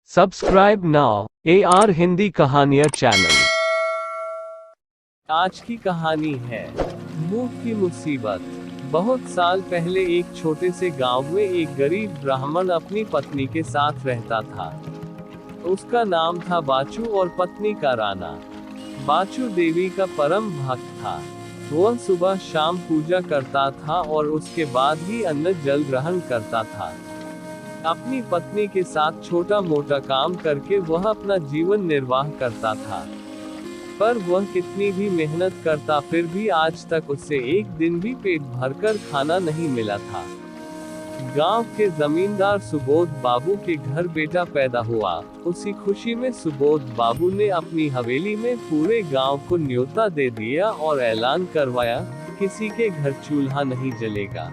Subscribe now AR Hindi कहानियाँ channel. आज की कहानी है मूठ की मुसीबत। बहुत साल पहले एक छोटे से गांव में एक गरीब ब्राह्मण अपनी पत्नी के साथ रहता था। उसका नाम था बाचू और पत्नी का राना। बाचू देवी का परम भक्त था। वह सुबह शाम पूजा करता था और उसके बाद ही अन्न जल ग्रहण करता था। अपनी पत्नी के साथ छोटा मोटा काम करके वह अपना जीवन निर्वाह करता था। पर वह कितनी भी मेहनत करता फिर भी आज तक उससे एक दिन भी पेट भरकर खाना नहीं मिला था। गांव के जमींदार सुबोध बाबू के घर बेटा पैदा हुआ। उसी खुशी में सुबोध बाबू ने अपनी हवेली में पूरे गांव को न्योता दे दिया और ऐलान करवाया, किसी के घर चूल्हा नहीं जलेगा।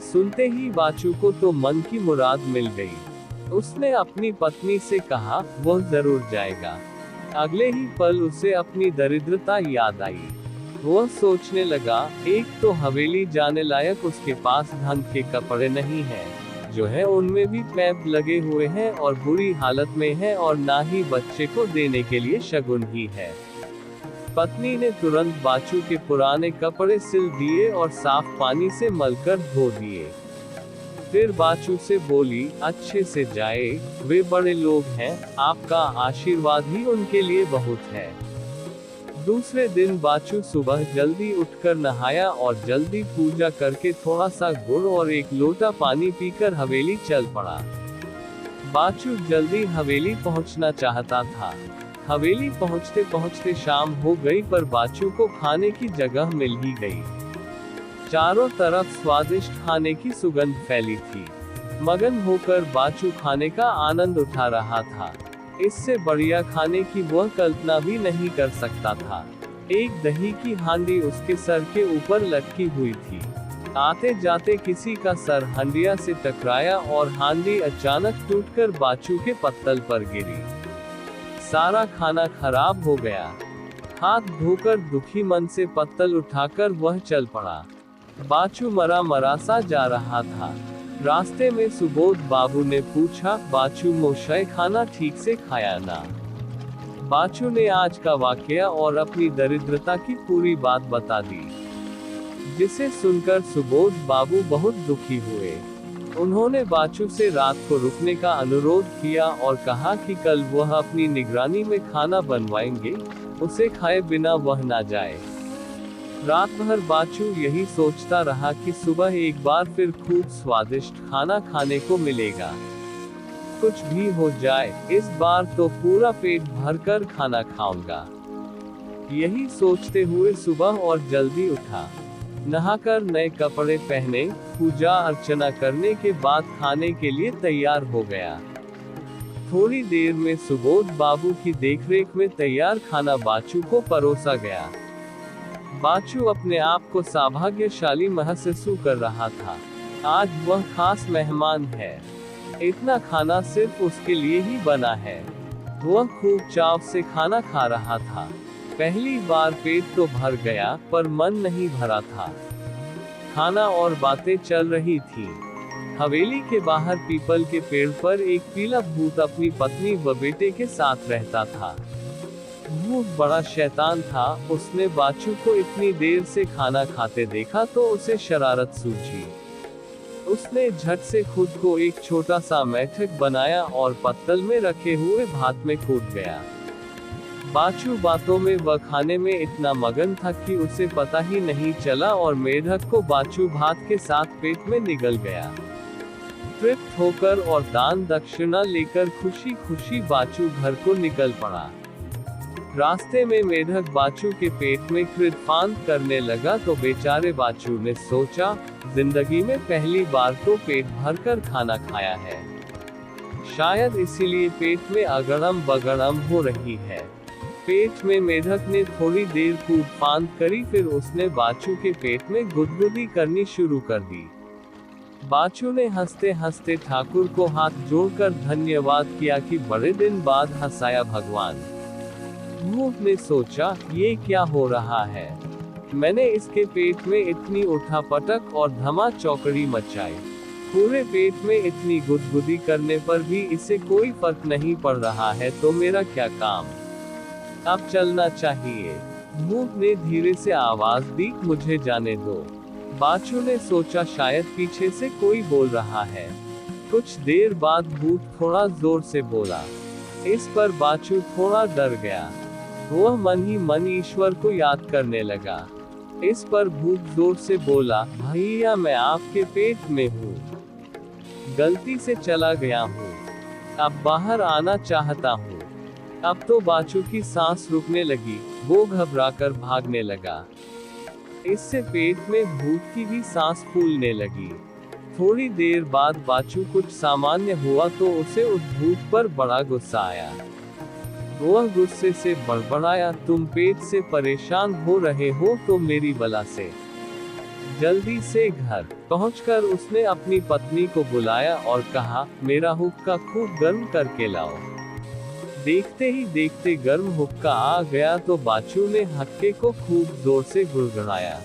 सुनते ही बाचू को तो मन की मुराद मिल गई। उसने अपनी पत्नी से कहा वह जरूर जाएगा। अगले ही पल उसे अपनी दरिद्रता याद आई। वह सोचने लगा, एक तो हवेली जाने लायक उसके पास ढंग के कपड़े नहीं हैं, जो है उनमें भी पैप लगे हुए हैं और बुरी हालत में है, और ना ही बच्चे को देने के लिए शगुन ही है। पत्नी ने तुरंत बाचू के पुराने कपड़े सिल दिए और साफ पानी से मलकर धो दिए। फिर बाचू से बोली, अच्छे से जाए, वे बड़े लोग हैं, आपका आशीर्वाद ही उनके लिए बहुत है। दूसरे दिन बाचू सुबह जल्दी उठकर नहाया और जल्दी पूजा करके थोड़ा सा गुड़ और एक लोटा पानी पीकर हवेली चल पड़ा। बाचू जल्दी हवेली पहुंचना चाहता था। हवेली पहुंचते पहुंचते शाम हो गई, पर बाचू को खाने की जगह मिल ही गई। चारों तरफ स्वादिष्ट खाने की सुगंध फैली थी। मगन होकर बाचू खाने का आनंद उठा रहा था। इससे बढ़िया खाने की वह कल्पना भी नहीं कर सकता था। एक दही की हांडी उसके सर के ऊपर लटकी हुई थी। आते जाते किसी का सर हंडिया से टकराया और हांडी अचानक टूटकर बाचू के पत्तल पर गिरी। सारा खाना खराब हो गया। हाथ धोकर दुखी मन से पत्तल उठाकर वह चल पड़ा। बाचू मरा मरा सा जा रहा था। रास्ते में सुबोध बाबू ने पूछा, बाचू मोशय खाना ठीक से खाया ना? बाचू ने आज का वाकया और अपनी दरिद्रता की पूरी बात बता दी, जिसे सुनकर सुबोध बाबू बहुत दुखी हुए। उन्होंने बाचू से रात को रुकने का अनुरोध किया और कहा कि कल वह अपनी निगरानी में खाना बनवाएंगे, उसे खाए बिना वह ना जाए। रात भर बाचू यही सोचता रहा कि सुबह एक बार फिर खूब स्वादिष्ट खाना खाने को मिलेगा। कुछ भी हो जाए, इस बार तो पूरा पेट भरकर खाना खाऊंगा। यही सोचते हुए सुबह और जल्दी उठा, नहाकर नए कपड़े पहने, पूजा अर्चना करने के बाद खाने के लिए तैयार हो गया। थोड़ी देर में सुबोध बाबू की देखरेख में तैयार खाना बाचू को परोसा गया। बाचू अपने आप को सौभाग्यशाली महसूस कर रहा था। आज वह खास मेहमान है। इतना खाना सिर्फ उसके लिए ही बना है। वह खूब चाव से खाना खा रहा था। पहली बार पेट तो भर गया, पर मन नहीं भरा था। खाना और बातें चल रही थी। हवेली के बाहर पीपल के पेड़ पर एक पीला भूत अपनी पत्नी व बेटे के साथ रहता था। भूत बड़ा शैतान था। उसने बाचू को इतनी देर से खाना खाते देखा तो उसे शरारत सूझी। उसने झट से खुद को एक छोटा सा मैठक बनाया और पत्तल में रखे हुए भात में कूद गया। बाचू बातों में व खाने में इतना मगन था कि उसे पता ही नहीं चला और मेढक को बाचू भात के साथ पेट में निगल गया। तृप्त होकर और दान दक्षिणा लेकर खुशी खुशी बाचू घर को निकल पड़ा। रास्ते में मेढक बाचू के पेट में कृतफांत करने लगा तो बेचारे बाचू ने सोचा, जिंदगी में पहली बार तो पेट भरकर खाना खाया है, शायद इसीलिए पेट में अगड़म बगड़म हो रही है। पेट में मेढक ने थोड़ी देर कूद-फांद करी, फिर उसने बाचू के पेट में गुदगुदी करनी शुरू कर दी। बाचू ने हंसते हंसते ठाकुर को हाथ जोड़कर धन्यवाद किया कि बड़े दिन बाद हंसाया भगवान। भूत ने सोचा, ये क्या हो रहा है? मैंने इसके पेट में इतनी उठापटक और धमा चौकड़ी मचाई, पूरे पेट में इतनी गुदगुदी करने पर भी इसे कोई फर्क नहीं पड़ रहा है, तो मेरा क्या काम, अब चलना चाहिए। भूत ने धीरे से आवाज दी, मुझे जाने दो। बाचू ने सोचा शायद पीछे से कोई बोल रहा है। कुछ देर बाद भूत थोड़ा जोर से बोला। इस पर बाचू थोड़ा डर गया। वह मन ही मन ईश्वर को याद करने लगा। इस पर भूत जोर से बोला, भैया मैं आपके पेट में हूँ, गलती से चला गया हूँ, अब बाहर आना चाहता हूँ। अब तो बाचू की सांस रुकने लगी, वो घबराकर भागने लगा। इससे पेट में भूत की भी सांस फूलने लगी। थोड़ी देर बाद बाचू कुछ सामान्य हुआ तो उसे उस भूत पर बड़ा गुस्सा आया। वह गुस्से से बड़बड़ाया, तुम पेट से परेशान हो रहे हो तो मेरी बला से। जल्दी से घर पहुंचकर उसने अपनी पत्नी को बुलाया और कहा, मेरा हुक्का खूब गर्म करके लाओ। देखते ही देखते गर्म हुक्का आ गया तो बाचू ने हक्के को खूब जोर से गुड़गुड़ाया।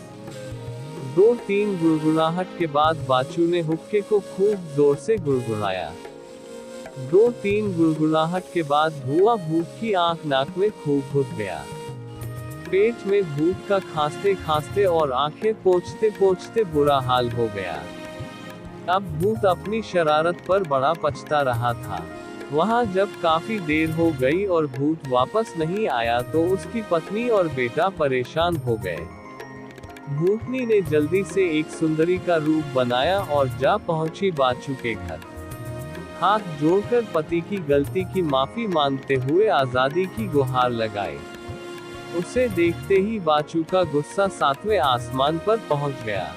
2-3 गुड़गुड़ाहट के बाद बाचू ने हुक्के को खूब जोर से गुड़गुड़ाया। 2-3 गुड़गुड़ाहट के बाद धुआं भूत की आंख नाक में खूब घुस गया। पेट में भूत का खांसते खांसते और आंखें पोंछते पोंछते बुरा हाल हो गया। अब भूत अपनी शरारत पर बड़ा पछता रहा था। वहां जब काफी देर हो गई और भूत वापस नहीं आया तो उसकी पत्नी और बेटा परेशान हो गए। भूतनी ने जल्दी से एक सुंदरी का रूप बनाया और जा पहुंची बाचू के घर। हाथ जोड़कर पति की गलती की माफी मांगते हुए आजादी की गुहार लगाई। उसे देखते ही बाचू का गुस्सा 7वें आसमान पर पहुंच गया।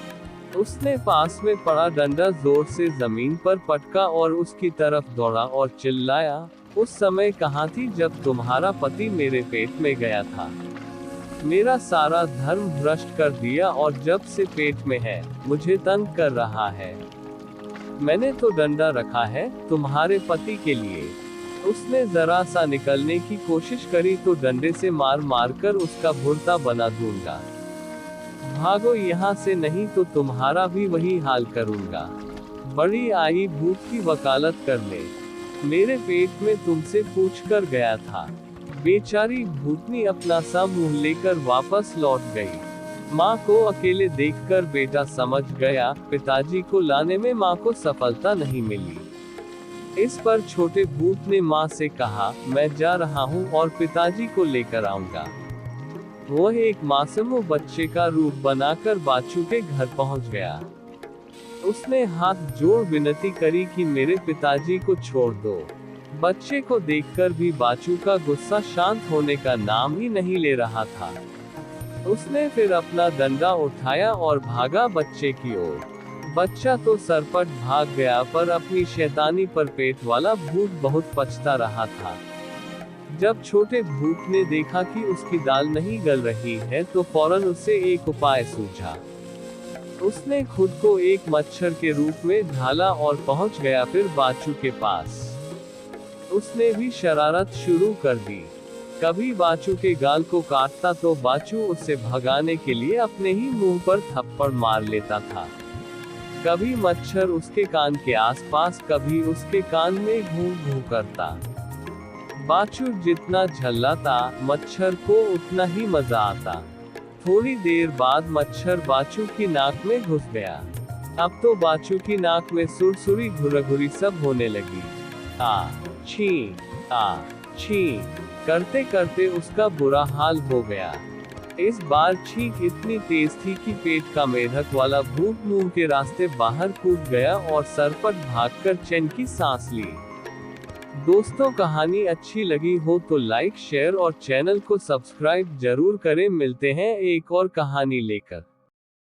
उसने पास में पड़ा डंडा जोर से जमीन पर पटका और उसकी तरफ दौड़ा और चिल्लाया, उस समय कहाँ थी जब तुम्हारा पति मेरे पेट में गया था? मेरा सारा धर्म भ्रष्ट कर दिया और जब से पेट में है, मुझे तंग कर रहा है। मैंने तो डंडा रखा है तुम्हारे पति के लिए। उसने जरा सा निकलने की कोशिश करी तो डंडे से मार मार कर उसका भुर्ता बना दूंगा। भागो यहाँ से, नहीं तो तुम्हारा भी वही हाल करूंगा। बड़ी आई भूत की वकालत करने, मेरे पेट में तुमसे पूछ कर गया था। बेचारी भूतनी अपना सा मुंह लेकर वापस लौट गई। माँ को अकेले देखकर बेटा समझ गया, पिताजी को लाने में माँ को सफलता नहीं मिली। इस पर छोटे भूत ने माँ से कहा, मैं जा रहा हूँ और पिताजी को लेकर आऊंगा। वह एक मासूम बच्चे का रूप बनाकर बाचू के घर पहुंच गया। उसने हाथ जोड़ विनती करी कि मेरे पिताजी को छोड़ दो। बच्चे को देखकर भी बाचू का गुस्सा शांत होने का नाम ही नहीं ले रहा था। उसने फिर अपना डंडा उठाया और भागा बच्चे की ओर। बच्चा तो सरपट भाग गया, पर अपनी शैतानी पर पेट वाला भूत बहुत पछता रहा था। जब छोटे भूत ने देखा कि उसकी दाल नहीं गल रही है तो फौरन उसे एक उपाय सूझा। उसने खुद को एक मच्छर के रूप में ढाला और पहुंच गया फिर बाचू के पास। उसने भी शरारत शुरू कर दी। कभी बाचू के गाल को काटता तो बाचू उसे भगाने के लिए अपने ही मुंह पर थप्पड़ मार लेता था। कभी मच्छर उसके कान के आसपास, कभी उसके कान में घूं घूं करता। बाचू जितना झल्लाता, मच्छर को उतना ही मजा आता। थोड़ी देर बाद मच्छर बाचू की नाक में घुस गया। अब तो बाचू की नाक में सुरसुरी घुरघुरी सब होने लगी। छी करते करते उसका बुरा हाल हो गया। इस बार छींक इतनी तेज थी कि पेट का मेढक वाला भूत मुंह के रास्ते बाहर कूद गया और सरपट भागकर चैन की सांस ली। दोस्तों, कहानी अच्छी लगी हो तो लाइक, शेयर और चैनल को सब्सक्राइब जरूर करें। मिलते हैं एक और कहानी लेकर।